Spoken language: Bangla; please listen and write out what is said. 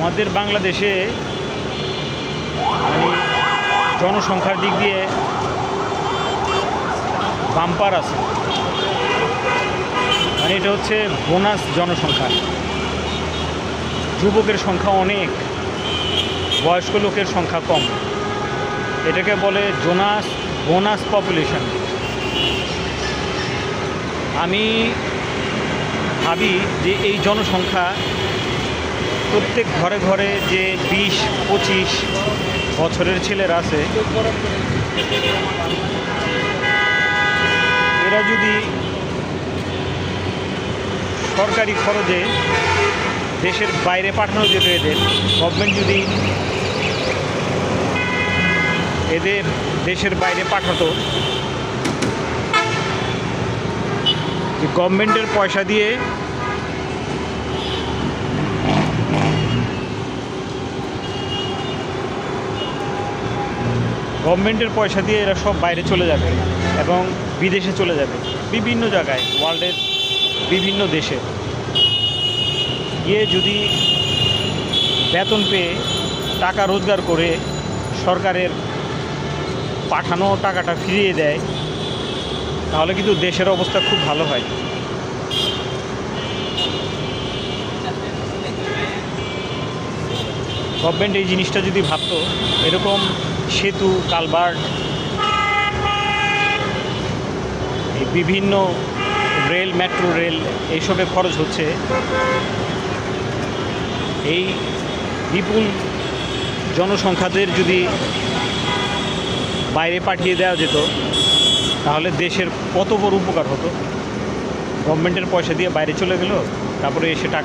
আমাদের বাংলাদেশে মানে জনসংখ্যার দিক দিয়ে বাম্পার আছে। মানে এটা হচ্ছে বোনাস জনসংখ্যা। যুবকের সংখ্যা অনেক, বয়স্ক লোকের সংখ্যা কম। এটাকে বলে বোনাস পপুলেশন। আমি ভাবি যে এই জনসংখ্যা প্রত্যেক ঘরে ঘরে যে 20-25 বছরের ছেলেরা আছে, এরা যদি সরকারি খরচে দেশের বাইরে পাঠানো যেত, এদের গভর্নমেন্ট যদি এদের দেশের বাইরে পাঠাতো, যে গভর্নমেন্টের পয়সা দিয়ে এরা সব বাইরে চলে যাবে এবং বিদেশে চলে যাবে, বিভিন্ন জায়গায়, ওয়ার্ল্ডের বিভিন্ন দেশে গিয়ে যদি বেতন পেয়ে টাকা রোজগার করে সরকারের পাঠানো টাকাটা ফিরিয়ে দেয়, তাহলে কিন্তু দেশের অবস্থা খুব ভালো হয়। গভর্নমেন্ট এই জিনিসটা যদি ভাবতো, এরকম সেতু, কালভার্ট, এই বিভিন্ন রেল, মেট্রো রেল, এইসবে খরচ হচ্ছে, এই বিপুল জনসংখ্যাদের যদি বাইরে পাঠিয়ে দেওয়া যেত, তাহলে দেশের কত বড় উপকার হতো। গভর্নমেন্টের পয়সা দিয়ে বাইরে চলে গেল, তারপরে এসে টাকা